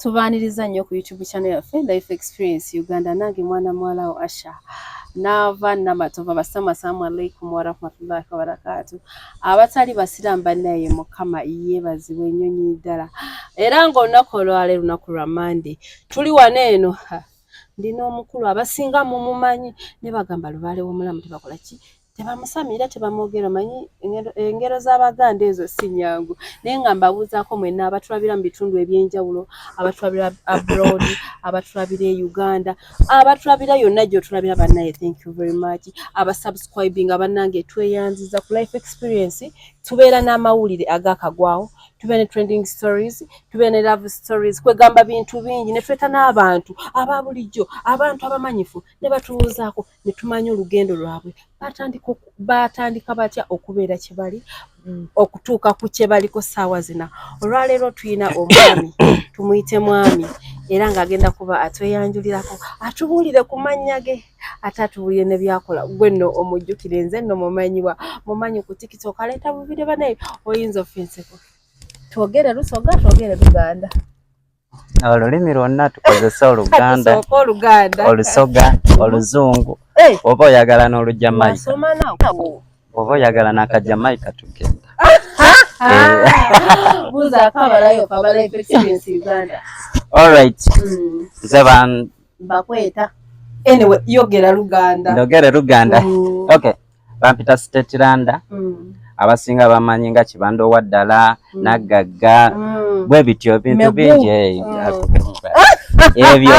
tubaniriza nnyo ku YouTube channel yaffe Life Experience Uganda nange mwana mwala wa Asha nava namatova basama assalamu alaikum wa rahmatullahi wa barakatuh abatali basiramba naye mukama yebazibwe nnyonyi ddala era ngo nakolwale lunaku lwa Monday tuli waneeno ndino omukulu abasinga mu mumanyi ne bagamba lubale w'omulamu tebakola ki tebamusamira tebamwogera manyi engero z'Abaganda ezo si nyangu naye nga mbabuuzaako mwenna abatulabira mu bitundu ebyenjawulo abatulabira abroad abatulabira e Uganda abatulabira yonna gy'otulabira bannaye thank you very much abasubscribing abannange tweyanziza ku Life Experience tubeera n'amawulire agakagwawo tubeera ne trending stories tubeera ne love stories kwegamba bintu bingi ne tweta n'abantu ababulijjo abantu abamanyifu ne batubuuzaako ne tumanya olugendo lwabwe batandika batya okubeera kye bali okutuuka ku kye baliko ssaawa zina olwaleero tuyina omwami tumuyite mwami era ng'agenda kuba atweyanjulirako atubuulire ku mannya ge ate atubuulire ne byakola gwe nno omujjukire nze nno mumanyi ku TikTok aleeta bubire banaye oyinza offenseko twogere Lusoga twogere Luganda olulimi lwonna tukozesa Oluganda Olusoga Oluzungu oba oyagala n'Olujamaica oba oyagala n'Akajamaica tugenda buuza akabalayo kabala Life Experience Uganda alright nze bakweta anyway yogera Luganda ndogere Luganda okay bampita State Landa abasinga bamanyi nga Kibando waddala Nagagga bwe bityo bintu bingi ebyo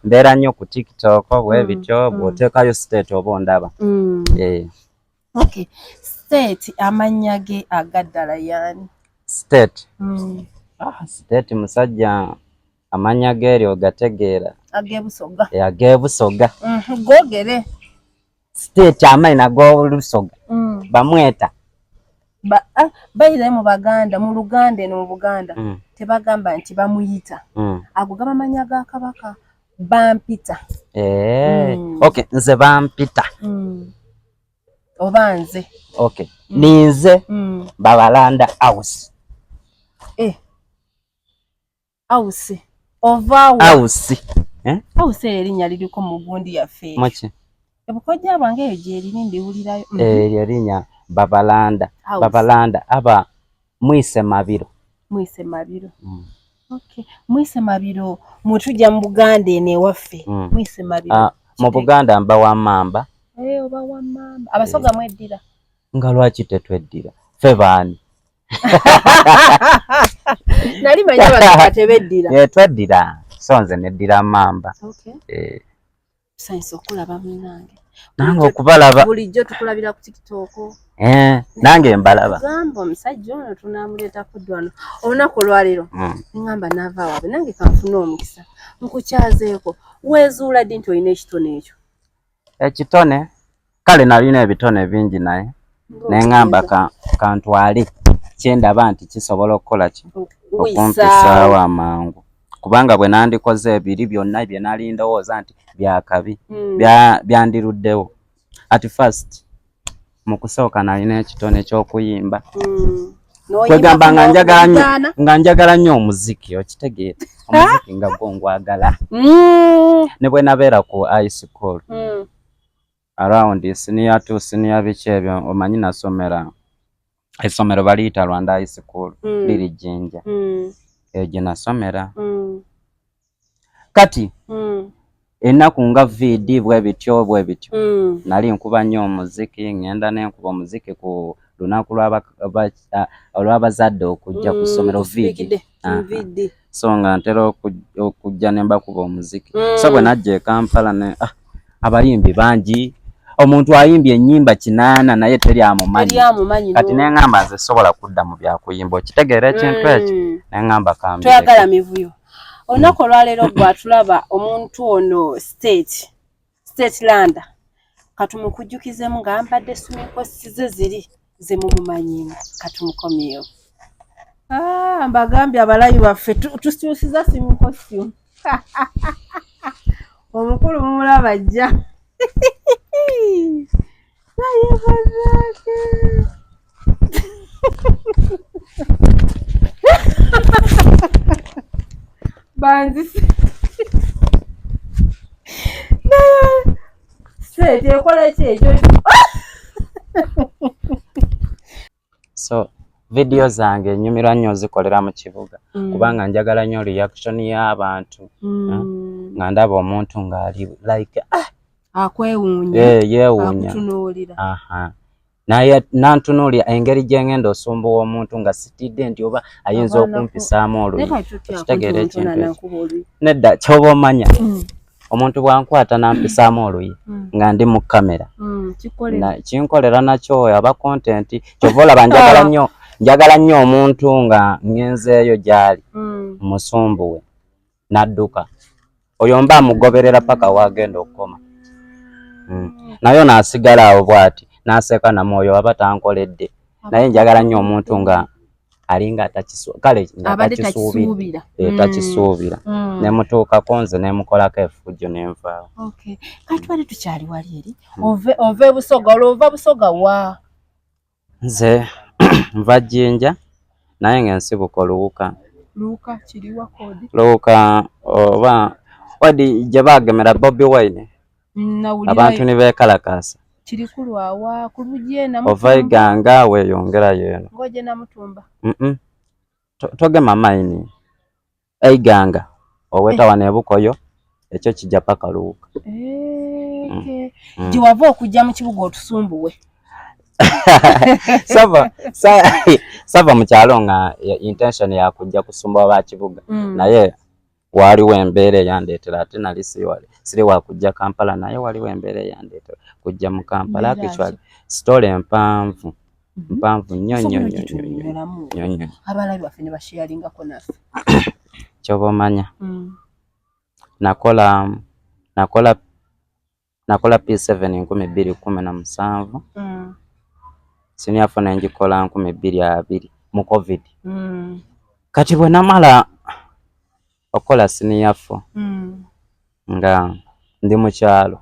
mbeera nnyo ku TikTok bwe bityo bw'oteekayo State oba ondaba okay State amannya ge agaddala yani State State musajja amannya geeryo gategeera ageebusoga gogere State amaina g'Olusoga bamweta bayire mu Baganda mu Luganda eno mu Buganda tebagamba nti bamuyita ago gaba manya ga Kabaka bampita okay nze bampita oba nze okay ninze Babalanda house house ova house house erinnya liriko mu gundi yaffe maki ebukojja bwange eyo gyeriri ndiwulirayo erinnya Babalanda aba Mwise Mabiro okay Mwise Mabiro mutujja mu Buganda ene waffe Mwise Mabiro mu Buganda mba wa Mamba oba wa Mamba abasoga mweddira nga lwaki tetweddira ffe baani nali manya abantu tebeddira tweddira so nze neddira Mamba okay science okulaba munange nange okubalaba bulijjo tukulabira ku TikTok nange mbalaba gamba omusajja ono tunamuleeta kuddwano olunaku olwaleero ngamba naava waabe nange kanfuna omukisa nkukyazeeko weezuula ddi nti olina ekitone ekyo ekitone kale nalina ebitone bingi naye neŋŋamba kantwale kyendaba nti kisobola okukola ki okumpisaawo amangu kubanga bwe nandikoze ebiri byonna bye nali ndowooza nti byakabi byandiruddewo at first mu kusooka nalina ekitone ky'okuyimba kwegamba nga njagala nnyo omuziki okitegeera omuziki nga gwongwagala ne bwe nabeera ku high school around senior 2 senior biki ebyo omanyi nasomera essomero baliyita Rwanda High School liri Jinja gye nasomera kati ennaku nga VD bwe bityo nali nkuba nnyo omuziki ngenda nenkuba omuziki ku lunaku olw'abazadde okujja ku ssomero VD so nga ntera okujja ne mbakuba omuziki so bwe najja e Kampala abayimbi bangi omuntu ayimbye ennyimba 8 naye teri amumanyi kati neŋŋamba nze sobola kudda mu byakuyimba okitegeera ekintu ekyo neŋŋamba kambi twagala mivuyo olunaku olwaleero gwatulaba omuntu ono State Landa katumukujjukizemu ng'ambadde sumikosi ze ziri ze mumumanyimu katumukomyewo mbagambye abalayi baffe tusiusiza simikosi omukulu mumulaba ajja naye wanzise straight ekola kyekyo. So video zange nyumirwa nnyo zikolera mu kibuga kubanga njagala nnyo reaction y'abantu nga ndaba omuntu ng'ali like akwewuunya yeewuunya naye nantunuulira engeri gye ngenda osumbuwa omuntu nga sitidde nti oba ayinza okumpisaamu oluyi. Kitegeera ekintu ekyo nedda ky'oba omanya omuntu bwankwata nampisaamu oluyi nga ndi mu kamera kinkolera nakyo aba content. Kyova olaba njagala nnyo omuntu nga ngenzeeyo gy'ali musumbuwe n'adduka oyo mba amugoberera paka wagenda okukoma nayo n'asigala awo bw'ati n'aseka namwoyo aba tankoledde. Naye njagala nnyo omuntu nga alinga takisuubira nemutuukako nze nemukolako effujjo nenvaawo. Kati wali tukyali wali eri ove Busoga olwova Busoga wa? Nze nva Jjinja naye ng'ensibuka Luwuka. Luwuka kiriwa kodi? Luwuka oba wadi gye baagemera Bobi Wine abantu ne beekalakaasa kiri kulwawa ku Lujje ova Iganga weeyongerayo eno ngoje Namutumba togema maini Iganga oweta wano Bukoyo ekyo kijja paka Luwuka. Gye wava okujja mu kibuga otusumbuwe. Sava mu kyalo nga intention ya kujja kusumba ba kibuga naye waliwo embeera eyandeetera ate nali siri wa kujja Kampala naye waliwo embeera eyandeetera kujja mu Kampala. Actually story empanvu nnyo abalabi baffe ne basharingako naffe. Ky'oba omanya nakola P7 2017 siniafu nenjikola 2020 mu COVID. Kati bwe namala okola siniafu nga ndi mu kyalo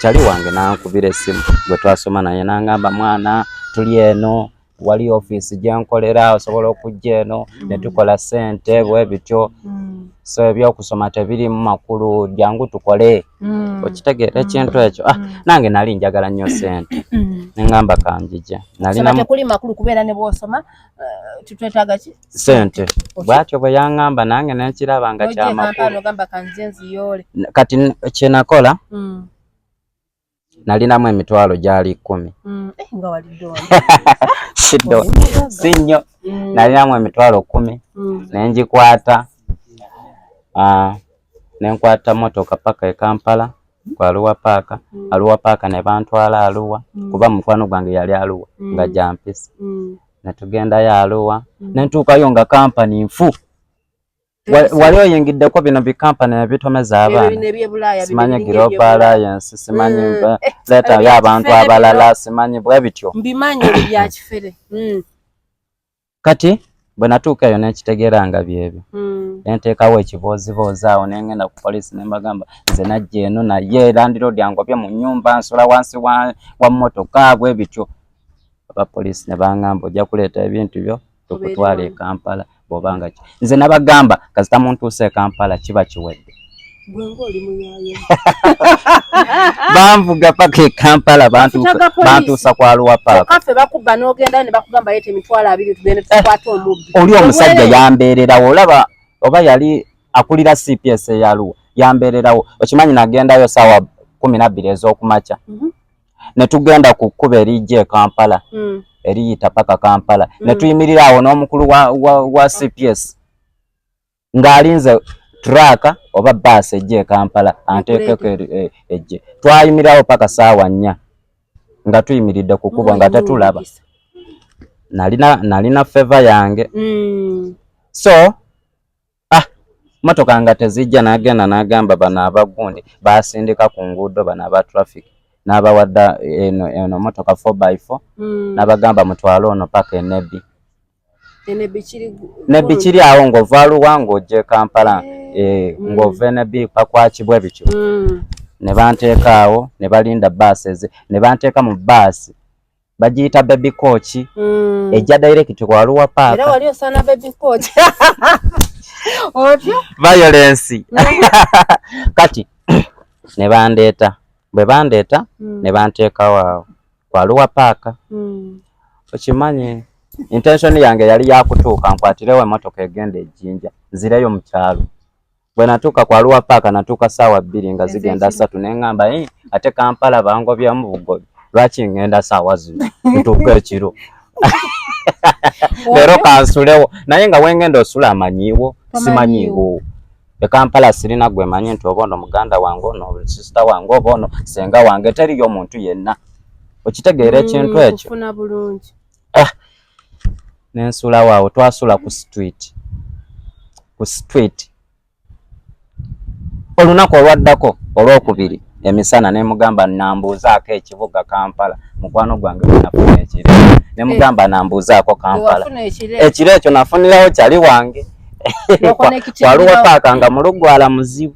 kyali wange nankubira essimu gwe twasoma naye nangamba mwana tuli eno wali office gye nkolera osobola okujja eno ne tukola ssente bwe bityo so ebyokusoma tebirimu makulu jangu tukole okitegeera ekintu ekyo. Nange nali njagala nnyo ssente nengamba kanjija nalina tekuli makulu kubeera ne bwosoma tutwetaaga ki ssente bwatyo bwe yaŋŋamba nange nenkiraba nga kyamakulu. Kati kye nakola nalinamu emitwalo gyali 10 siddo sinyo nalinamu emitwalo 10 nenjikwata nenkwata motoka paka e Kampala kwa Arua Paaka ne bantwala Arua kuba mukwano gwange yali Arua nga jampisi netugendayo Arua nentuukayo nga kampani nfu. Wali oyingiddeko bino bikampani ebitomeza abaana simanyi Global Alliance simanyi leta y'abantu abalala simanyi bwe bityo mbimanyi bya kifere. Kati bwe natuukayo nekitegeera nga byebyo nenteekawo ekiboozibozi awo nengenda ku poliisi nembagamba nze najja eno naye landiroodi angobye mu nnyumba nsula wansi wa mmotoka bwe bityo. Abapoliisi ne baŋŋamba ojja kuleeta ebintu byo tukutwala e Kampala bw'obanga ki. Nze nabagamba kasita muntuuse e Kampala kiba kiwedde. Banvuga paka e Kampala bantuusa kwa Arua Paaka. Oli omusajja yambeererawo olaba oba yali akulira CPS ya Arua yambeererawo okimanyi nagendayo saawa 12 ez'okumakya ne tugenda ku kkuba erijja e Kampala eriyita paka Kampala ne tuyimirira awo n'omukulu wa CPS ng'alinze traka oba bus ejje e Kampala anteekeko ejje. Twayimirirawo paka saawa 4 nga tuyimiridde ku kkubo nga tetulaba. Nalina favor yange so motoka nga tezijja nagenda nagamba bano abagundi basindika ku nguudo bano aba traffic n'abawadda eno motoka 4x4 n'abagamba mutwale ono paka Enebbi. Enebbi kiri awo ng'ova Arua ng'ojja e Kampala ng'ova Enebbi pakwakibwe bityo ne banteeka awo ne balinda buses ne banteeka mu bus bagiyita baby coach ejja direct ku Arua Paaka. Era wali osana baby coach Otyo violence kati ne bandeeta bwe bandeeta ne banteekawo awo Kwaluwa Paaka. Okimanyi intention yange yali yakutuuka nkwatirewo emotoka egenda Ejjinja nzireyo mu kyalo. Bwe natuuka Kwaluwa Paaka natuuka ssaawa 2 nga zigenda 3 ne ngamba ate Kampala bangobyemu Bugobi lwaki ngenda ssaawa zino ntuuka ekiro. Leero kansulewo naye nga wengenda osula amanyiiwo simanyiiwo. E Kampala sirina gwe manyi nti oba ono muganda wange ono sister wange oba ono senga wange teriyo omuntu yenna. Okitegeera ekintu ekyo. Kufuna bulungi. Nensula waawo twasula ku street. Olunaku olwaddako olwokubiri emisana ne mugamba nambuuzaako ekibuga Kampala mukwano gwange nafuna ekiro. Ne mugamba nambuuzaako Kampala. Ekiro ekyo nafunirawo kyali wange. Kwaluwa Paaka nga mulugwala muzibu.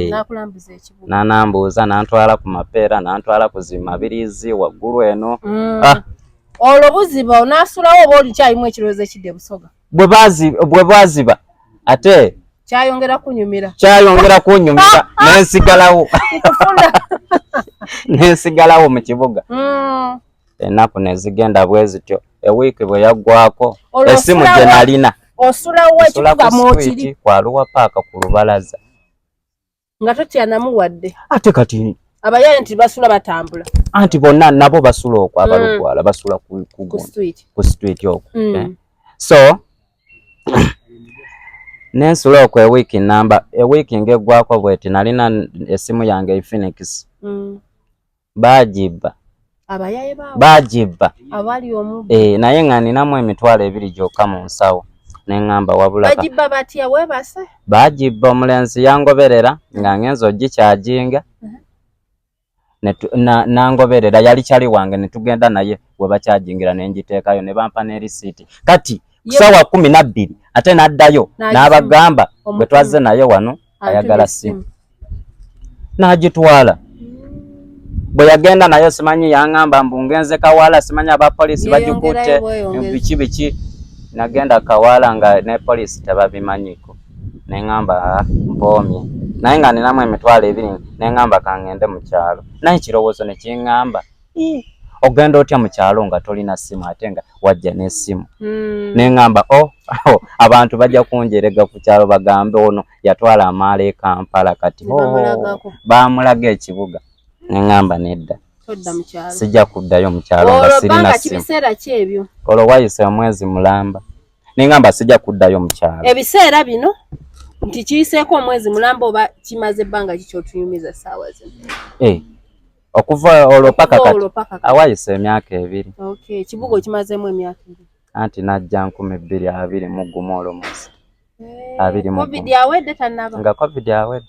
Nakulambuza ekibuga. Nanambuuza nantwala ku Mapeera nantwala ku Zimabirizi waggulu eno. Olwo buziba onasulawo oba oli kyayimu ekirowoozo ekidde Busoga. Bwe bwaziba ate kyayongera kunyumira nensigalawo mu kibuga. Ennaku ne zigenda bwe zityo. Ewiiki bwe yaggwako essimu gye nalina osulawo ekibuga mwokiri Kwaluwa Paaka ku lubalaza nga totyanamuwadde. Ate kati abayaye nti basula batambula anti bonna nabo basula okwo abalugwala basula ku street okwo. So nensula okwo ewiiki ng'eggwako bweti nalina essimu yange Infinix. Baagibba abali omu naye nga ninamu emitwalo 2 gyokka mu nsawo. Nengamba wabula bagibba batya webase bagibba omulenzi yangoberera nga ngenza ogikyajinga nangoberera yali kyali wange ne tugenda naye we bakyajingira ne ngiteekayo ne bampa ne receipt. Kati kusaawa 12 ate n'addayo n'abagamba bwe twazze naye wano ayagala simu n'agitwala. Bwe yagenda nayo simanyi yangamba mbungenze Kawala simanyi abapoliisi bagikutte biki nagenda Kawala nga ne poliisi tebabimanyiko. Nengamba mpoomye naye nga ninamu emitwalo 2 nengamba kangende mu kyalo. Naye kirowoozo ne kingamba ogenda otya mu kyalo nga tolina simu ate nga wajja n'essimu. Nengamba abantu bajja kunjerega ku kyalo bagambe ono yatwala amaala e Kampala kati bamulaga ekibuga. Nengamba nedda sijja kuddayo mu kyalo nga sirina simu. Olwo wayise omwezi mulamba. Nengamba sijja kuddayo mu kyalo. Ebiseera bino nti kiyiseeko omwezi mulamba oba kimaze ebbanga kikyotuyumiza ssaawa zino? Okuva olwo paka kati awayise emyaka 2. Okay, kibuga kimazeemu emyaka 2. Anti najja 2021 olwo mwezi. Covid awedde tannaba. Nga Covid awedde.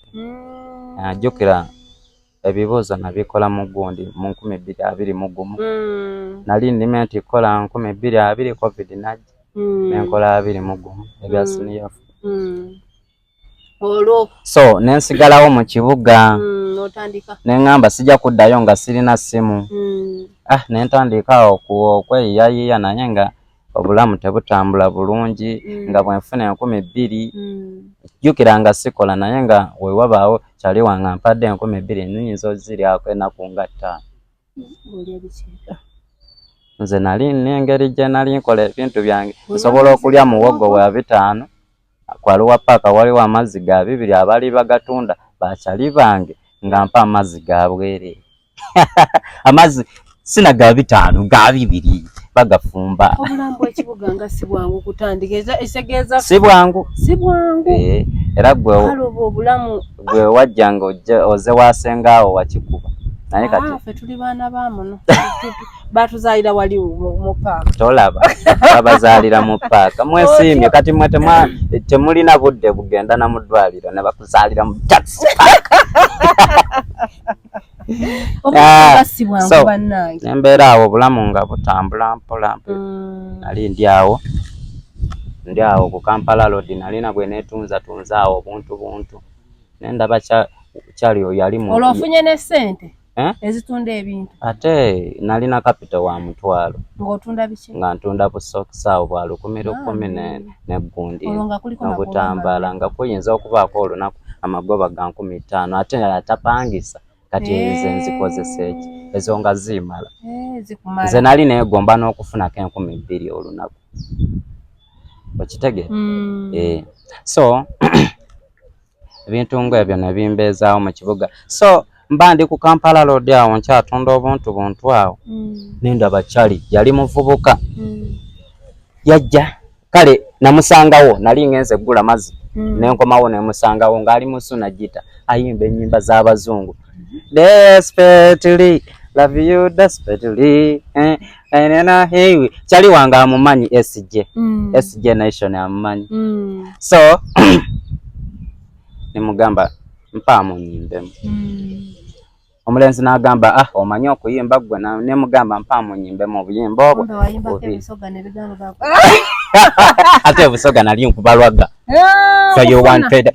Ajjukira ebibuuzo nabikola mu gundi mu 2021. Nali nnima nti kola 2020 Covid najja. Nenkola 21 ebya siniya. So nensigalawo mu kibuga. Nengamba sijja kuddayo nga sirina simu. Nentandika okweyiyayiya naye nga obulamu tebutambula bulungi nga bwenfuna 20,000. Jjukira nga sikola naye nga wewabaawo kyali wange mpadde 20,000 nnyinza oziryako ennaku nga 5. Nze nali n'engeri gye nali nkola ebintu byange nsobola okulya muwogo wa 5. Kwaluwa Paaka waliwo amazzi ga 2 abali bagatunda bakyali bange nga mpa amazzi ga bwere. Amazzi sina ga 5 ga 2 bagafumba. Obulambu bw'ekibuga nga si bwangu kutandika esegeeza si bwangu era gwe obulamu gwe wajjanga oze wasengaawo wakikuba naye kati ffe tuli baana baamuno batuzaalira wali mu paaka tolaba babazaalira mu paaka mwesiimye kati mwe temulina budde bugenda na mu ddwaliro ne bakuzaalira mu taxi park. Nembeera awo obulamu nga butambula mpola nali ndi awo ku Kampala Road nalina bwe neetunza awo buntu nendaba kyali yali mu olwo ofunye ne ssente ezitunda ebintu ate nalina capital wa Mutwalo ng'otunda biki nga ntunda busokisaawo bwa 10,000 n'eggundi n'obutambala nga kuyinza okubaako olunaku amagoba ga 15 ate atapangisa kati nze nzikozesa eki ezo nga zimala nze nali neegomba n'okufunako 2,000 olunaku okitegeera so ebintu ng'ebyo ne bimbeezaawo mu kibuga so mba ndi ku Kampala Road awo nkyatunda buntu awo nendaba Chali yali muvubuka yajja kale namusangawo nali ngenze gula mazzi nenkomawo nemusangawo ng'ali musuna gita ayimba ennyimba z'abazungu desperately love you desperately hey Chali wange amumanyi SJ Nation amumanyi so nimugamba mpaamu nyimbemu omulenzi n'agamba omanyi okuyimba gwe nemugamba mpaamu nyimbemu obuyimba obwo ate obusoga nali nkuba lwaga so you wanted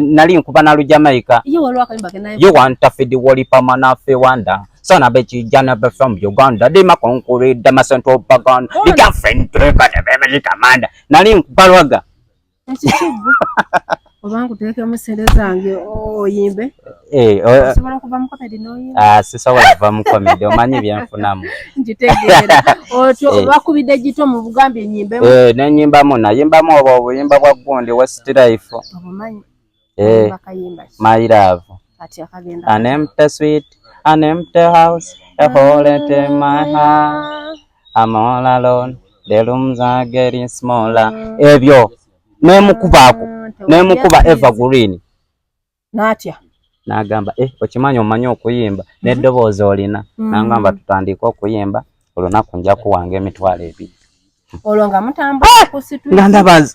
nali nkuba na Jamaica you want to feed wali pamana fe wanda sana bechi jana be from Uganda de makonkuri de masento pagan the girlfriend to the commander nali nkuba lwaga obangu teke musende zange oyimbe osobola kuva mu comedy noyimba sisobola kuva mu comedy omanyi byenfunamu njitegeera otyo bakubide gito mu Bugambye nyimbe nenyimbamu nayimbamu obo obuyimba bwa gundi West Life obumanyi bakayimba my love ati akagenda an empty sweet an empty house a hole in my heart I'm all alone the rooms are getting smaller ebyo nemukubaako nemukuba Evergreen natya nagamba okimanyi omanyi okuyimba n'eddoboozi olina nangamba tutandika okuyimba olunaku nja kuwanga emitwalo 2 olonga mutambula ku street ngandaba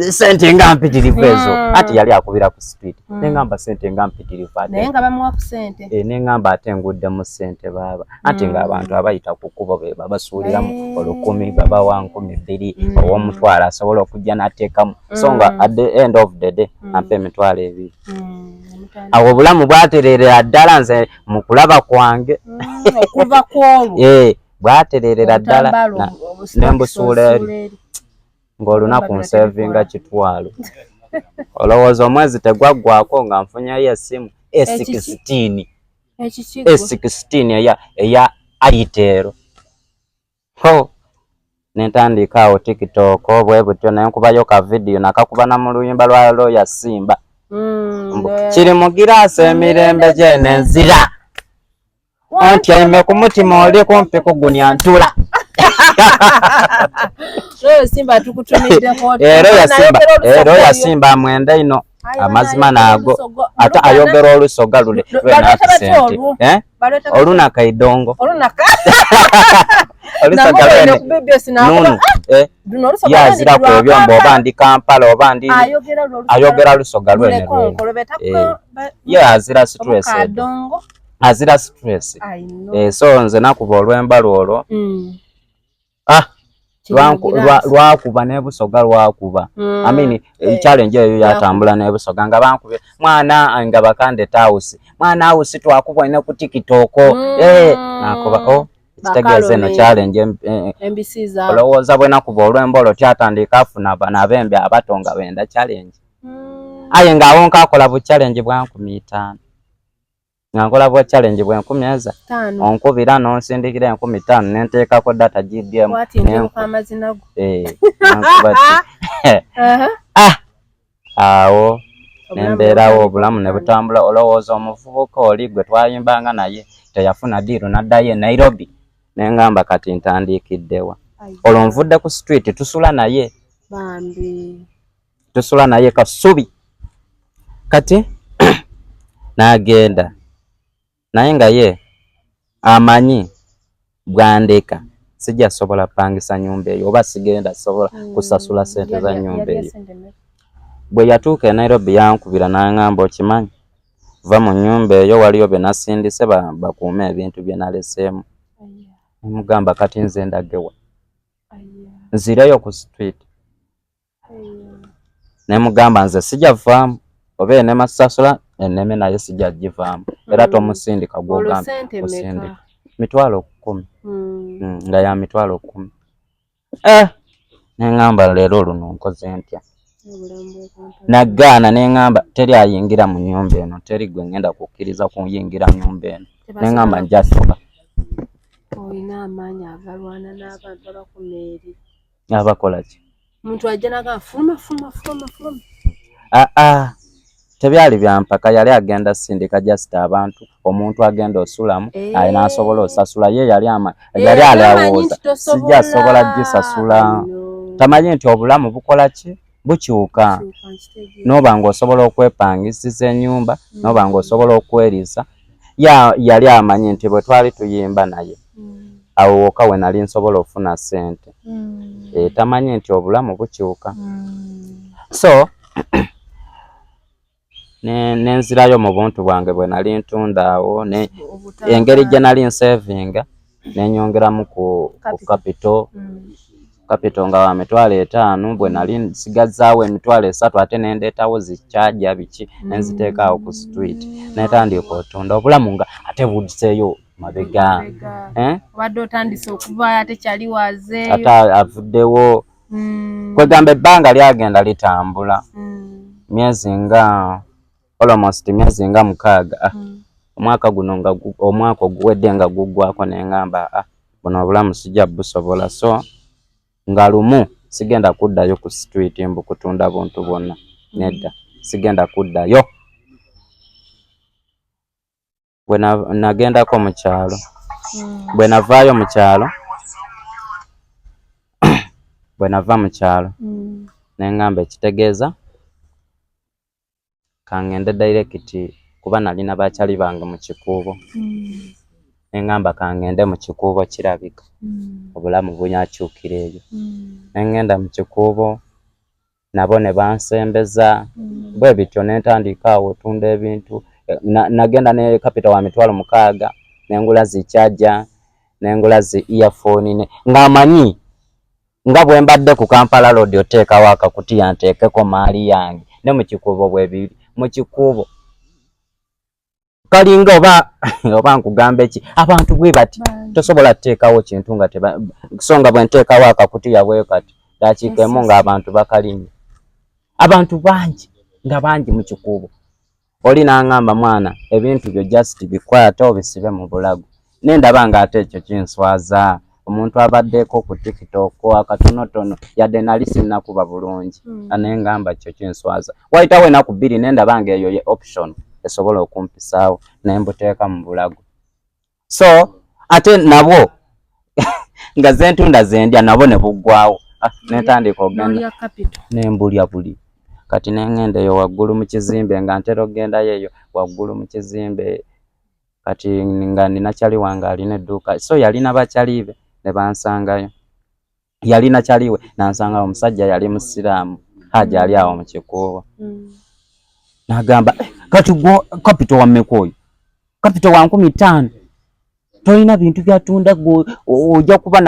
sente nga mpitirivu ezo ati yali akubira ku street nengamba sente nga mpitirivu ate naye nga bamuwa ku sente nengamba ate ngudde mu sente baba ati nga abantu abayita ku kubo be babasuuliramu 10,000 babawa 2,000 ow'omutwalo asobola okujja n'ateekamu so nga at the end of the day ampa emitwalo 2 awo obulamu bwatererera ddala nze mu kulaba kwange okuva kwolwo bwatererera ddala nembusuula eri ng'olunaku nsevinga kitwalo olowooza omwezi tegwaggwako nga nfunyayo essimu E16 eya Airtel nentandika awo TikTok bwe butyo naye nkubayo ka video nakakuba na mu luyimba lwa Lawyer Simba kiri mu giraasi emirembe gye nenzira antyaime ku mutima oli kumpi kugunya ntula Simba tukutumiddeko Lawyer Simba mwenda ino amazima naago ate ayogera olusoga lule lwenakisente olunaka idongo olusoga lwene yazira ku ebyombo oba ndi Kampala oba ndi ayogera olusoga lwene ye azira stress so nze nakuba olwemba lwolwo lwakuba n'ebusoga lwakuba I mean challenge eyo yatambula n'ebusoga nga bankubye mwana nga bakande house mwana house twakubwa ne ku TikTok nakuba kitegeeze no challenge olowooza bwe nakuba olwemba olwo tyatandika afuna abembe abatonga benda challenge aye ng'awo nkakola bu challenge bwa 5,000 ngankola bwa challenge bwa 10,000 onkubira nonsindikira 5,000 nenteekako data GBM awo nembeerawo obulamu ne butambula olowooza omuvubuka oli gwe twayimbanga naye teyafuna diiru n'addayo e Nairobi nengamba kati ntandikiddewa olwo nvudde ku street tusula naye Kasubi kati n'agenda naye nga ye amanyi bwandeka sijja sobola pangisa nyumba eyo oba sigenda sobola kusasula sente za nyumba eyo bwe yatuuka e Nairobi yankubira n'angamba okimanyi va mu nyumba eyo waliyo be nasindise bakuume ebintu bye naleseemu mugamba kati nze ndagewa nzireyo ku street nemugamba nze sijja vaamu oba ne masasula enneme naye sijja givaamu era tomusindika gw'ogamba osindika mitwalo 10 nga ya mitwalo 10. Neŋŋamba leero luno nkoze ntya nagaana neŋŋamba teri ayingira mu nnyumba eno teri gwe ngenda kukkiriza kuyingira nnyumba eno neŋŋamba njasuka olina amaanyi agalwana n'abantu abakumeeri abakola ki omuntu ajja naga fuluma tebyali byampaka yali agenda sindika just abantu omuntu agenda osulamu alina asobola osasula ye yali alowooza sijja sobola gisasula tamanyi nti obulamu bukola ki bukyuka noba ng'osobola okwepangisiza ennyumba noba ng'osobola okweriisa yali amanyi nti bwe twali tuyimba naye awo woka we nali nsobola ofuna ssente tamanyi nti obulamu bukyuka so nenzirayo mu buntu bwange bwe nali ntunda awo engeri gye nali nsevinga nenyongeramu ku capital nga wa mitwalo 5 bwe nali nsigazaawo emitwalo 3 ate nendeetawo zikyaja biki nenziteekaawo ku street netandika otunda obulamu nga ate budiseeyo mabega obadde otandise okuva ate kyali wazeeyo ate avuddewo kwegamba ebbanga lyagenda litambula myezi nga almost myezi nga 6 omwaka guno nga omwaka oguwedde nga guggwako neŋŋamba buno obulamu sijja busobola so nga lumu sigenda kuddayo ku street mbu kutunda buntu bwonna nedda sigenda kuddayo bwe nagendako mu kyalo bwe navaayo mu kyalo bwe nava mu kyalo neŋŋamba ekitegeeza kangende direct kuba nalina bakyali bange mu kikuubo neŋŋamba kangende mu kikuubo kirabika obulamu bunyakyukira eyo neŋŋenda mu kikuubo nabo ne bansembeza bwe bityo netandika awo otunda ebintu nagenda ne capital wa mitwalo 6 nengula zikyaja nengula zi earphone ng'amanyi nga bwe mbadde ku Kampala Road oteekawo akakutiya nteekeko maali yange ne mu kikuubo bwe biri mu kikuubo kalinga oba nkugamba eki abantu bwe bati tosobola kuteekawo kintu nga songa bwe nteekawo akakutiya bwe kati dakiikemu ng'abantu bakalinye abantu bangi nga bangi mu kikuubo oli n'aŋŋamba mwana ebintu byo just bikwata obisibe mu bulago nendaba ng'ate ekyo kinswaza omuntu abaddeko ku TikTok akatonotono yadde nali sinnakuba bulungi aneŋŋamba ekyo kinswaza wayitawo ennaku 2 nendaba ng'eyo ye option esobola okumpisaawo nembuteeka mu bulago so ate nabwo nga zentunda zendya nabo ne buggwawo netandika ogenda nembulya buli kati neŋŋenda eyo waggulu mu kizimbe nga ntera ogendayo eyo waggulu mu kizimbe kati nga nina kyali wange alina edduuka so yalina bakyali be ne bansangayo yalina kyaliwe nansangayo omusajja yali musiraamu haja ali awo mu kikuubo nagamba kati gwo capital wammeka oyo capital wa 15 tolina bintu byatunda ojja kuba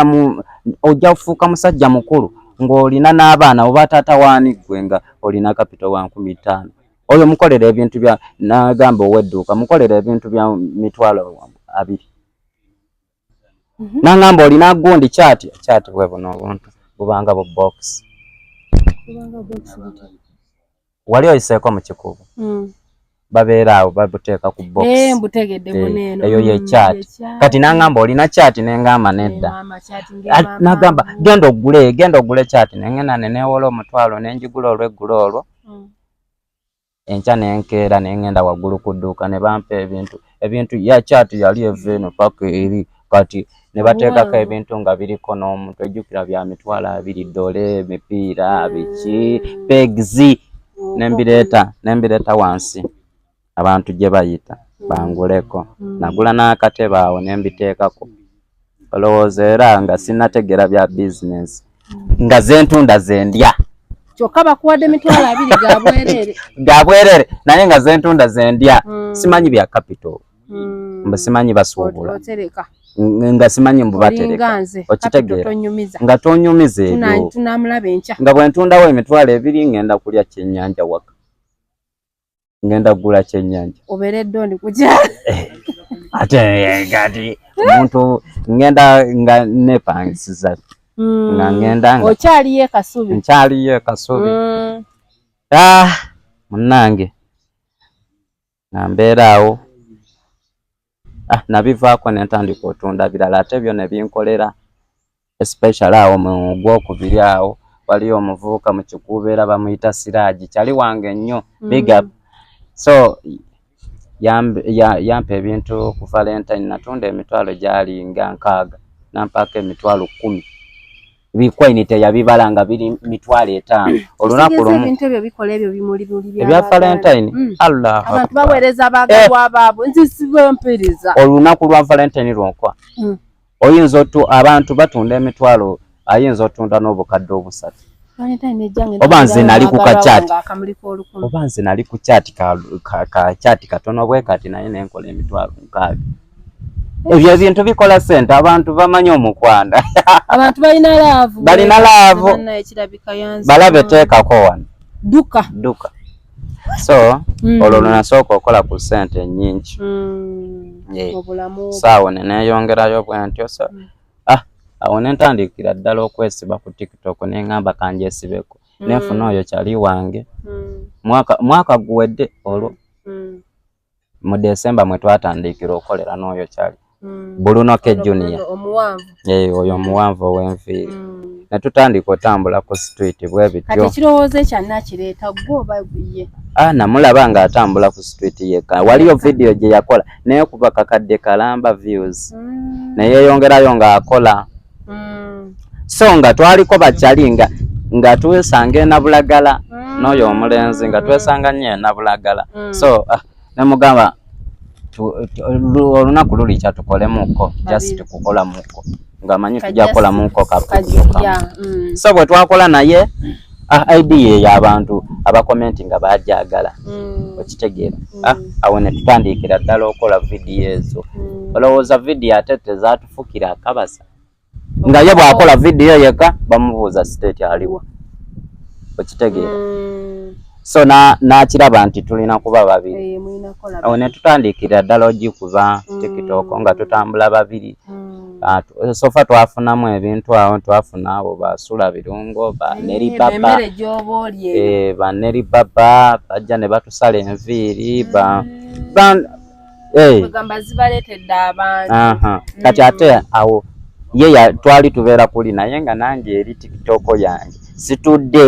ojja kufuuka musajja mukulu ng'olina n'abaana oba taata waani gwe nga olina capital wa 15 oyo mukolera ebintu bya nagamba ow'edduuka mukolera ebintu bya mitwalo 2 nangamba olina gundi kyati bwe buno obuntu bubanga bu box wali oyiseeko mu kikuubo babeera awo babuteeka ku box eyo ye kyati kati nangamba olina kyati nengamba nedda nagamba genda ogule kyati nengenda neneewola omutwalo nenjigula olweggulo olwo enkya nenkeera nengenda waggulu ku dduuka ne bampa ebintu ya kyati yali eveeno paka eri kati ne bateekako ebintu nga biriko n'omuntu ejjukira bya mitwalo 2 dole emipiira biki pegs nembireeta wansi abantu gye bayita banguleko nagula n'akatebe awo nembiteekako olowooza era nga sinnategeera bya bizinesi nga zentunda zendya kyokka bakuwadde mitwalo 2 ga bwerere naye nga zentunda zendya simanyi bya capital mbe simanyi basuubula nga simanyi mbu batereka okitegeera nga tonyumiza ebyo nga bwe ntundawo emitwalo 2 ngenda kulya kyennyanja waka ngenda gula kyennyanja oberedde ndi kujja ate gati omuntu ngenda nga nepangisiza nga ngenda nga okyaliyo Kasubi nkyaliyo Kasubi munnange nga mbeeraawo nabivaako ne ntandika otunda birala ate byo ne binkolera especially awo mu gwokubiri awo waliyo omuvubuka mu Kikuubeera bamuyita Siraaji kyali wange nnyo big up so yampa ebintu ku Valentine natunda emitwalo gyali nga 6 nampaako emitwalo 10 bikoini teyabibala nga biri mitwalo 5 olunaku lumu ebintu ebyo bikola ebyo bimuli ebya Valentine Allah abantu baweereza abagabwa baabo nzisibe mpiriza olunaku lwa Valentine lwonkwa oyinza abantu batunda emitwalo ayinza otunda n'obukadde obusatu oba nze nali ku kachaati oba nze nali ku chaati ka chaati katono bwe kati naye nenkola emitwalo 6 ebyo ebintu bikola sente abantu bamanyi omukwanda abantu balina laavu balabe teekako wano duka so olwo nasooka okola ku sente nyingi saawo neneyongerayo bwentyo so awo nentandikira ddala okwesiba ku TikTok neŋŋamba kanjesibeko nenfuna oyo kyali wange mwaka guwedde olwo mu December mwe twatandikira okolera n'oyo kyali Bulunoke Junior oyo omuwanvu ow'enviiri ne tutandika otambula ku street bwe bityo kati ekirowoozo ekyannakireeta gwe oba ye namulaba ng'atambula ku street yekka waliyo video gye yakola naye kuba kakadde kalamba views neyeyongerayo ng'akola so nga twaliko bakyali nga twesanga enabulagala n'oyo omulenzi nga twesanga nnyo enabulagala so nemugamba olunaku luli kyatukolemuko just kukola muko nga manyi tujja kukola muko so bwe twakola naye idea y'abantu abakomenti nga bajagala okitegeera awo ne tutandikira ddala okola video ezo olowooza video ate tezatufukira akabasa nga ye bw'akola video yeka bamubuuza state aliwa okitegeera so nakiraba nti tulina kuba babiri awo ne tutandikira ddala ogikuba TikTok nga tutambula babiri sofa twafunamu ebintu awo twafuna abo basula birungo baneri baba bajja ne batusala enviiri kati ate awo ye twali tubeera kuli naye nga nange eri TikTok yange situdde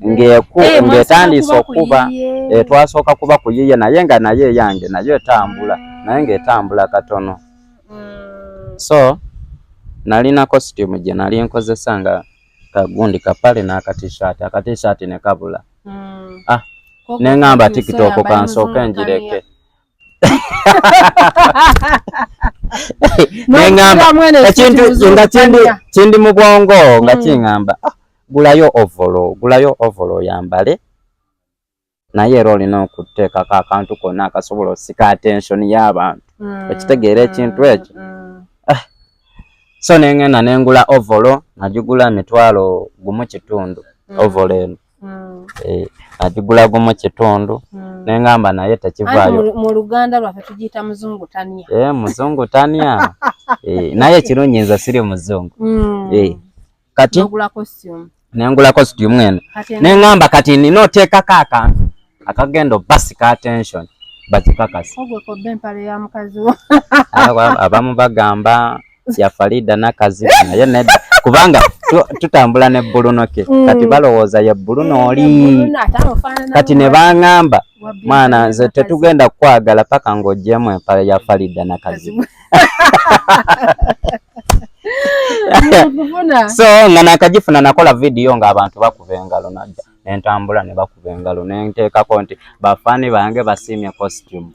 ng'etandise okuba twasooka kuba ku yiye naye nga naye yange naye etambula naye ng'etambula katono so nalina costume gye nali nkozesa nga kagundi kapale n'akatishaati akatishaati ne kabula neŋŋamba TikTok kansooke njireke neŋŋamba ekintu nga kindi mu bwongo nga kiŋŋamba gulayo ovolo yambale naye era olina okuteekako akantu konna akasobola osika attention y'abantu ekitegeera ekintu ekyo so neŋŋenda nengula ovolo nagigula mitwalo 1.5 ovolo eno nagigula 1.5 neŋŋamba naye tekivaayo mu Luganda lwaffe tugiyita muzungutania muzungutania naye ekirungi nze siri muzungu kati nengula costume eno neŋŋamba kati nina oteekako akantu akagenda basika attention bakikakasi abamu bagamba ya Farida nakazi naye nedda kubanga tutambula ne Bulunoke kati balowooza ye Buluno oli kati ne baŋŋamba mwana nze tetugenda kwagala paka ng'oggyemu empale ya Farida nakazi so nga nakagifuna nakola video ng'abantu bakuba engalo najja nentambula ne bakuba engalo nenteekako nti bafaani bange basiimye costume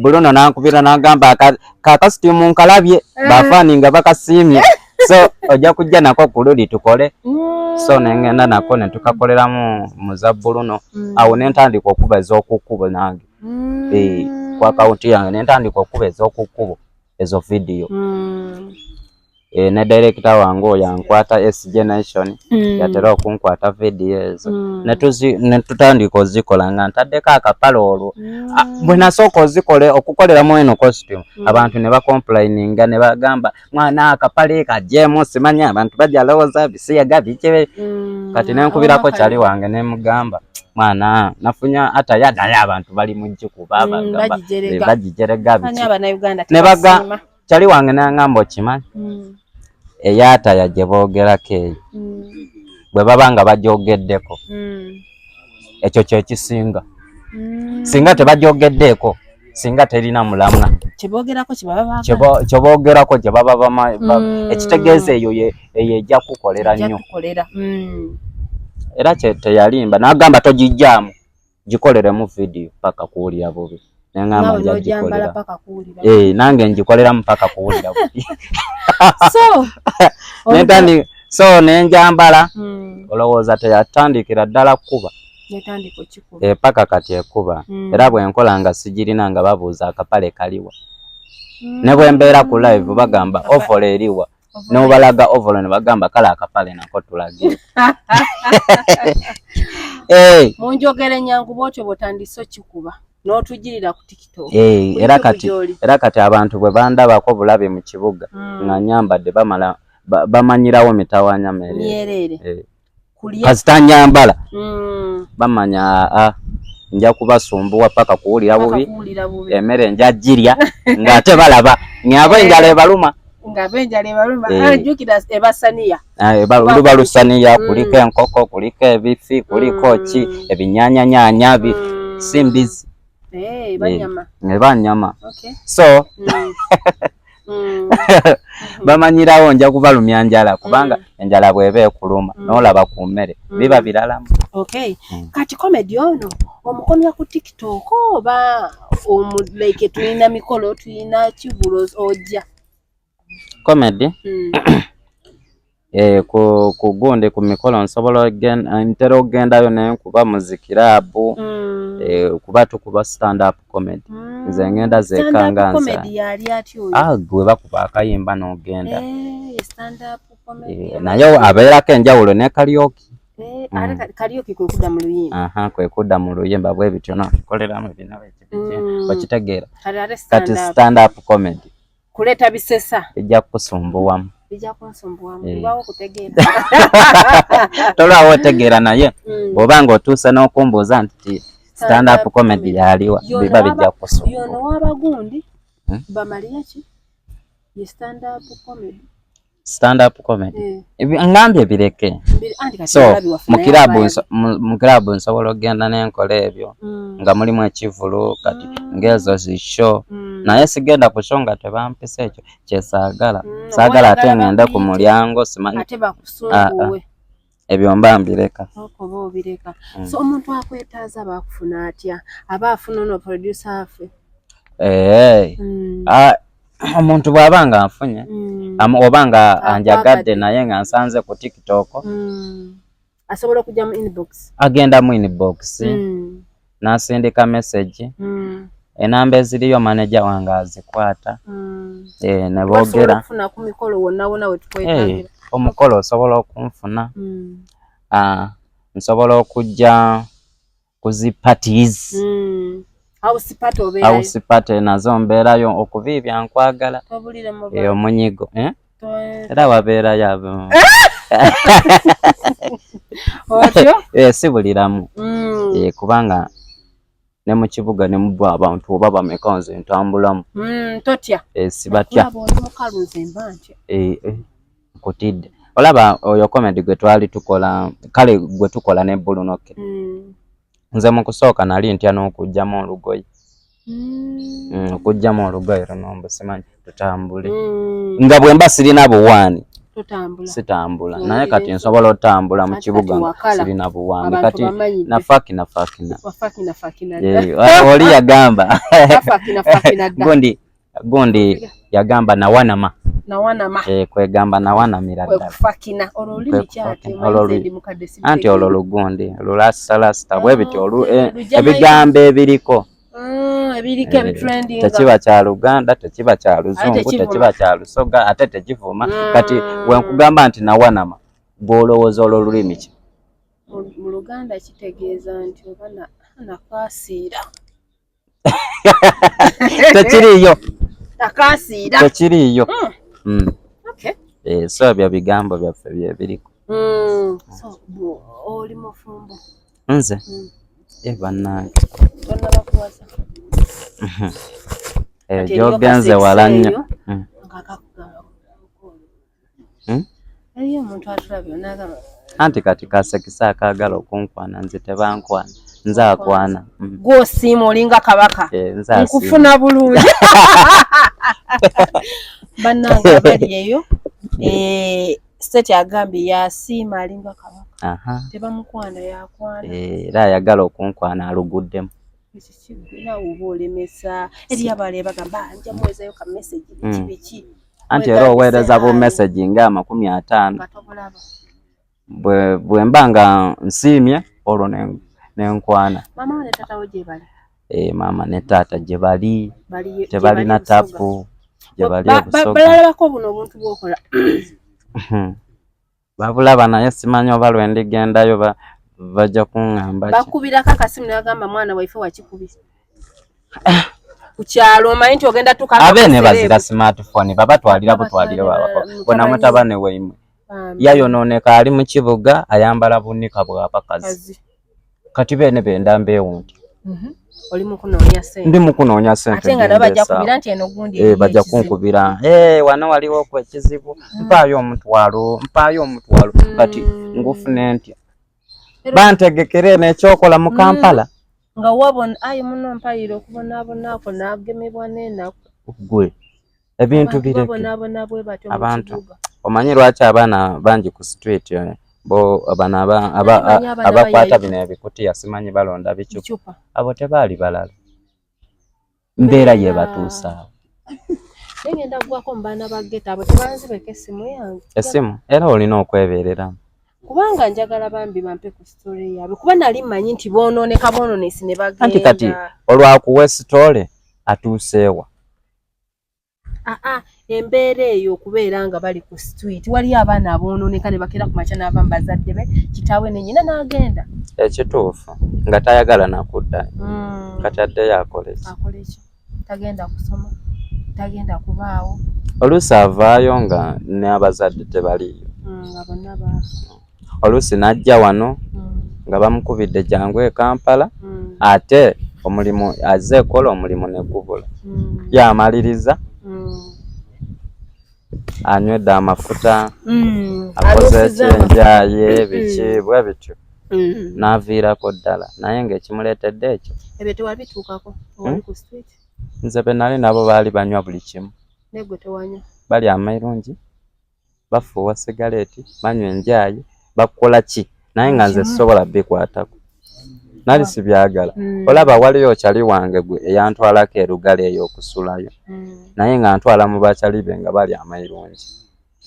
Buluno nankubira n'agamba ka costume nkalabye bafaani nga bakasiimye so ojja kujja nako ku luli tukole so nengenda nako ne tukakoleramu mu za Buluno awo nentandika okuba ez'okukkubo nange ku akaunti yange nentandika okuba ez'okukkubo ezo video ne director wangu yankwata S Generation yatera okunkwata videos ne tutandika ozikola nga ntaddeko akapale olwo bwe nasooka ozikole okukoleramu eno costume abantu ne bacomplaininga ne bagamba mwana akapale kajjemu simanya abantu bajja lowooza bisiyaga bikye kati nenkubirako kyali wange ne mugamba mwana nafunya atayaddayo abantu bali mujikuba bagijerega biki ne baga kyali wange nangamba okimanyi eyata yaje boogerako eyo bwe baba nga bajogeddeko ekyo kyekisinga singa tebajogeddeeko singa terina mulamwa kyeboogerako gye baba ekitegeeza eyo ejja kukolera nnyo era teyalimba n'agamba togijjaamu gikoleremu vidiyo paka kuwulira bubi nengamba njagikolera nange ngikoleramu paka kuwulira bubi so nenjambala olowooza teyatandikira ddala kuba paka kati ekuba era bwenkola nga sigirina nga babuuza akapale kaliwa ne bwembeera ku live bagamba ovolo eriwa n'obalaga ovolo ne bagamba kale akapale nako tulagire munjogere nyangu bwotyo bwotandise okikuba n'otujirira ku TikTok era kati abantu bwe bandabako bulabe mu kibuga nga nyambadde bamala bamanyirawo mitawanya merere kasita nyambala bamanya nja kubasumbuwa paka kuwulira bubi emmere nja jirya ng'ate balaba ng'abo enjala ebaluma luba lusaniya kuliko enkoko kuliko ebifi kuliko ki ebinyanyanyaanya simbizi banyama so bamanyirawo nja kubalumya njala kubanga enjala bweba ekuluma n'olaba ku mmere biba biralamu. Kati comedy ono omukomya ku TikTok oba like tulina mikolo tulina kibulo ojja comedy ku gundi ku mikolo nsobola ntera ogendayo naye kuba muzikirabu kuba tukuba stand up comedy nze ngenda zekanganza gwe bakuba akayimba n'ogenda naye abeerako enjawulo ne karaoke kwe kudda mu luyimba bwe bityo nokoleramu bino okitegeera kati stand up comedy kuleta bisesa ejja kusumbuwamu tolwawo otegeera naye bw'obanga otuuse n'okumbuuza nti stand up comedy yaliwa biba bijja kusumbuwa yono wabagundi bamalira ki ye stand up comedy ngambye bireke so mukirabu nsobola okgenda n'enkola ebyo nga mulimu ekivulu kati ngezo zisho naye sigenda ku show nga tebampisa ekyo kyesaagala saagala ate ngende ku mulyango simanyi ebyo mba mbireka so omuntu akwetaaza bakufuna atya aba afuna ono producer afe omuntu bw'aba nga anfunye oba nga anjagadde naye nga nsanze ku TikTok asobola okujja mu inbox agenda mu inbox n'asindika message enamba eziriyo manager wange azikwata ne boogera omukolo osobola okunfuna nsobola okujja ku zi parties house party nazo mbeerayo okubiibya nkwagala omunyigo era wabeerayo sibuliramu kubanga ne mu kibuga ne mu abantu oba bameka nze ntambulamu sibatya nkutidde olaba oyo comedy gwe twali tukola kale gwe tukola ne Bulunoke nze mu kusooka nali ntya n'okugjamu olugoye okugjamu olugoye luno simanyi tutambule nga bwe mba sirina buwaani sitambula naye kati nsobola otambula mu kibuga nga sirina buwaani kati nafakina oli yagamba gundi yagamba nawanama kwegamba nawanamira ddala anti olwo lugundi lulasalasita bwe bityo ebigambo ebiriko ebiriko ebitrending tekiba kya Luganda tekiba kya Luzungu tekiba kya Lusoga ate tekivuma kati wenkugamba nti nawanama bw'olowooza olw'olulimi ki mu Luganda kitegeeza nti oba nakasiira tekiriyo nakasiira tekiriyo okay so bya bigambo byaffe byebiriko so oli mufumbo nze bannange bakuwasa gyogenze wala nnyo eriyo omuntu atulabye onagamba anti kati kasekisa akaagala okunkwana nze tebankwana nze akwana gw'osiima olinga kabaka nkufuna bulungi bannange bali eyo state agambye yasiima alinga kabaka tebamukwana yakwana era ayagala okunkwana aluguddemu nawe oba olemesa eri abale bagamba nja muwezayo ka message kibiki anti era oweereza bu message nga 50 bwe mba nga nsiimye olwo nenkwana mama ne tata gye bali mama ne tata gye bali tebalina tapu gye bali Busoga balalabako buno obuntu bw'okola babulaba naye simanyi oba lwe ndigendayo bajja kuŋŋamba bakubirako akasimu nagamba mwana waife wakikubisa ku kyalo omanyi nti ogenda abe ne bazira smartphone babatwalira butwalire bona mutabane weimwe yayonooneka ali mu kibuga ayambala bunika bw'abakazi kati bene bendambeewo nti oli mukunoonya sente ndi mukunoonya sente ate nga nabo bajja kubira nti eno gundi bajja kunkubira wano waliwo ku ekizibu mpaayo omutwalo kati ngufune ntya bantegekere n'ekyokola mu Kampala nga wabona ayi muno mpayira okubonaabonako nagemebwa n'enaku gwe ebintu bireke abantu omanyi lwaki abaana bangi ku street bo abana abakwata bino ebikutiya simanyi balonda bicupa abo tebaali balala mbeera ye batuusa ngenda gwako mu baana ba ghetto abo tebanzibeko essimu yange essimu era olina okwebeereramu kubanga njagala bambi bampe ku story yaabwe kuba nali mmanyi nti boononesi ne bagenda anti kati olwakuwa story atuuseewa embeera eyo okubeera nga bali ku street waliyo abaana aboononeka ne bakera ku makya n'abamu bazadde be kitaawe ne nnyina n'agenda ekituufu nga tayagala nakudda kati addeyo akole ki tagenda kusoma tagenda kubaawo oluusi avaayo nga n'abazadde tebaliyo nga bonna baafa oluusi n'ajja wano nga bamukubidde jangu e Kampala ate omulimu azze ekola omulimu ne gubula yamaliriza anywedde amafuta akoze ekyenjaye biki bwe bityo n'aviirako ddala naye ng'ekimuleetedde ekyo ebyo tewabituukako oli ku street nze be nali nabo baali banywa buli kimu negwe tewanywa bali amairungi bafuuwa sigareeti banywa enjayi bakola ki naye nga nze sobola bikwatako nali sibyagala olaba waliyo kyali wange gwe eyantwalako erugale eyo okusulayo naye nga ntwala mu bakyali be nga bali amairungi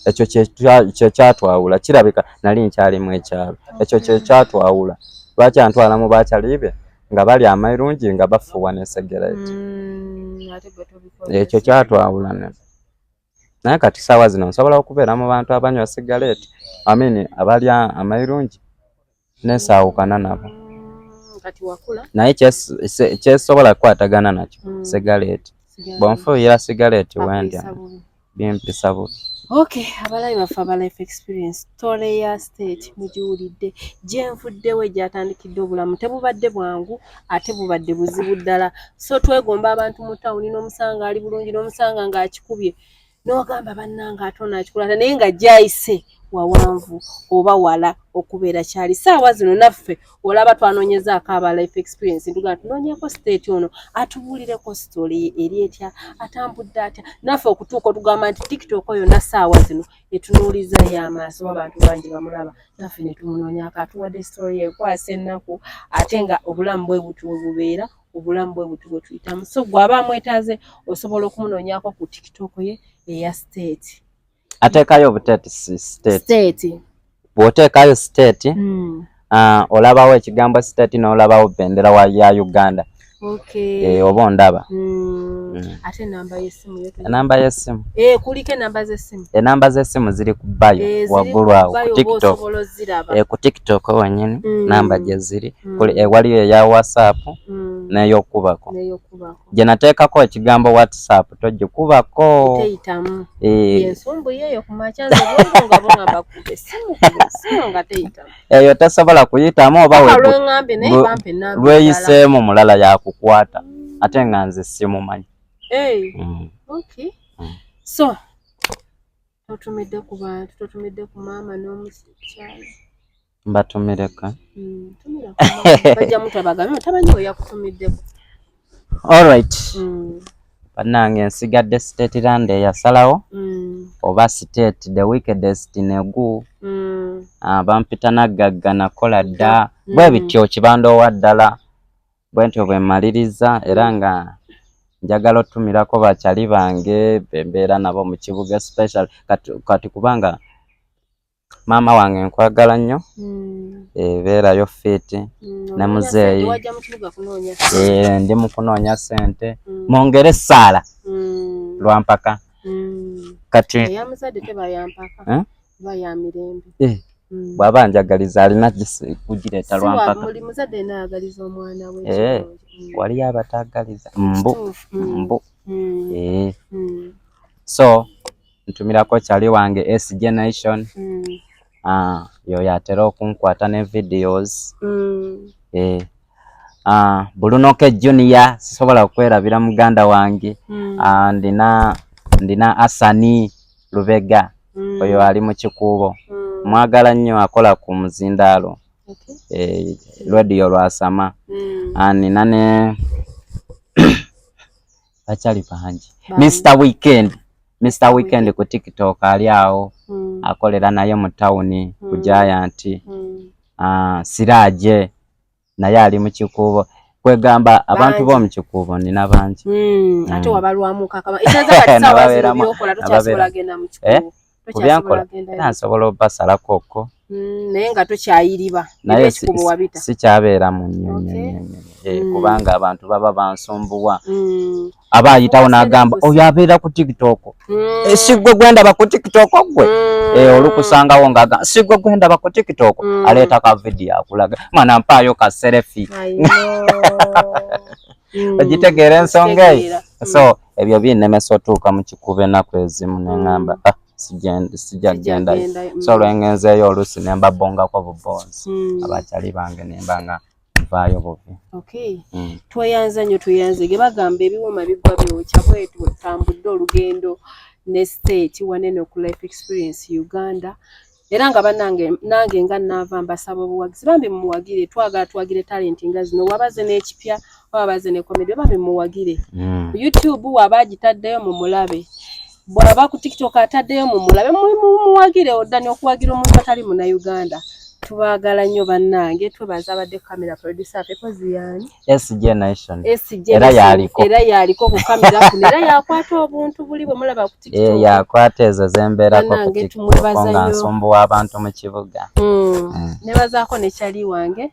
ekyo kye kyatwawula kirabika nali nkyalimu ekyalo ekyo kye kyatwawula lwaki antwala mu bakyali be nga bali amairungi nga bafuuwa ne segereeti ekyo kyatwawula ne naye kati saawa zino nsobola okubeera mu bantu abanywa sigareeti abali amairungi nesaawukana nabo naye kyesobola kukwatagana nakyo sigareeti bwonfuuyira sigareeti wendya bimpisa bubi okay abalabi baffe aba life experience story ya state mugiwulidde gyenvuddewo egyatandikidde obulamu tebubadde bwangu ate bubadde buzibu ddala so twegomba abantu mu tawuni n'omusanga ali bulungi n'omusanga ng'akikubye n'ogamba bannanga ate onaakikola naye nga gyayise wawanvu oba wala okubeera kyali saawa zino naffe olaba twanoonyezaako aba life experience ntuga tunoonyeko state ono atubuulireko story eri etya atambudde atya naffe okutuuka otugamba nti tiktok yonna saawa zino etunuulizayo amaaso abantu bangi bamulaba naffe ne tumunoonyako atuwadde story ekwasa ennaku ate nga obulamu bwe butu bubeera obulamu bwe butu bwe tuyitamu so gw'aba amwetaaze osobola okumunoonyako ku tiktok ye eya state ateekayo obuteeti state bw'oteekayo state olabawo ekigambo state n'olabawo bendera ya Uganda Okay. Oba ondaba. Ate namba y'essimu yote. Namba y'essimu. Kuliko namba z'essimu. Namba z'essimu ziri ku bio waggulu awo ku TikTok. Ku TikTok wennyini namba gye ziri. Waliyo eya WhatsApp n'ey'okubako. Gye nateekako ekigambo WhatsApp togikubako. Teyitamu. Ensumbu yeeyo ku makya nze nga bongamba ku essimu nga teyitamu. Eyo tasobola kuyitamu oba lweyiseemu mulala yakukwata ate nga nze simumanyi. Okay. So totumidde ku bantu, totumidde ku maama n'omukyala. Mbatumireka. Tumira ku maama. Bajja mutabagamye tabanyi we yakutumiddeko. All right. Bannange nsigadde Stateland eyasalawo oba state the wickedest negu bampita Nagagga nakola dda bwe bityo kibandoowa ddala bwe ntyo bwe mmaliriza era nga njagala otumirako bakyali bange bembeera nabo mu kibuga special kati kubanga maama wange nkwagala nnyo beerayo fit ne muzeeyi ndi mu kunoonya ssente mwongere essaala lwampaka kati bw'aba njagaliza alina kugireeta lwampaka waliyo abataagaliza mbu so ntumirako kyali wange SJ Nation yoyo atera okunkwata ne videos Bulunoke Junior sisobola okwerabira muganda wange ndina Asani Lubega oyo ali mu kikuubo mwagala nnyo akola ku muzindaalo radio Lwasama nina ne bakyali bangi Mr. Weekend ku TikTok ali awo akolera naye mu tawuni ku Giant Siraje naye ali mu kikuubo kwegamba abantu bo mu kikuubo nina bangi ate wabalwamu kakama ekyaza kati sawa zero byokola tokyasobola genda mu kikuubo kubyankola nsobola obasalako okko naye nga tokyayiriba naye ekikuubo wabita sikyabeera mu nnyonyi kubanga abantu baba bansumbuwa aba ayitawo n'agamba oyo abeera ku TikTok sigwe gwendaba ku TikTok gwe olukusangawo ng'agamba sigwe gwendaba ku TikTok aleeta ka video akulaga mana mpaayo ka selfie ogitegeera ensonga eyo so ebyo binnemesa otuuka mu kikuubo ennaku ezimu neŋŋamba sijja gendayo so olwengenzeeyo oluusi ne mbabongako bubonzi abakyali bange ne mba nga vaayo buvi. Tweyanza nnyo tuyanze ge bagamba ebiwuma biggwa byokya bwetu tambudde olugendo ne state wanene ku Life Experience Uganda era nga bannange nange nga nnaava mbasaba obuwagizi bambi mumuwagire twagala tuwagire talenti nga zino wabaze n'ekipya wabaze ne comedy bambi mumuwagire ku YouTube waba agitaddeyo mu mulabe bwaba ku TikTok ataddeyo mu mulabe mumuwagire oddani okuwagira omuntu atali mu Uganda. Tubagala nnyo bannange twebaza abadde kamera producer Pekozi yani SJ Nation era yaliko ku kamera kuno era yakwata obuntu buli bwe mulaba ku TikTok yakwata ezo zembeerako ku TikTok nga nsumbuwa abantu mu kibuga nebazaako ne kyali wange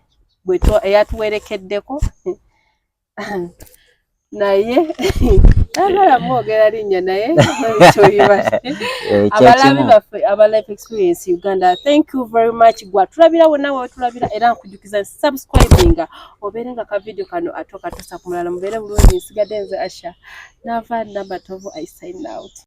eyatuwerekeddeko naye agala mwogera linnya naye abalabi baffe aba Life Experience Uganda, thank you very much gwa tulabira wonna wetulabira era nkujukiza subscribinga obeere nga ka video kano atoka tusa kumulala mubeere bulungi nsigadde nze Asha Nava Namatovu I sign out.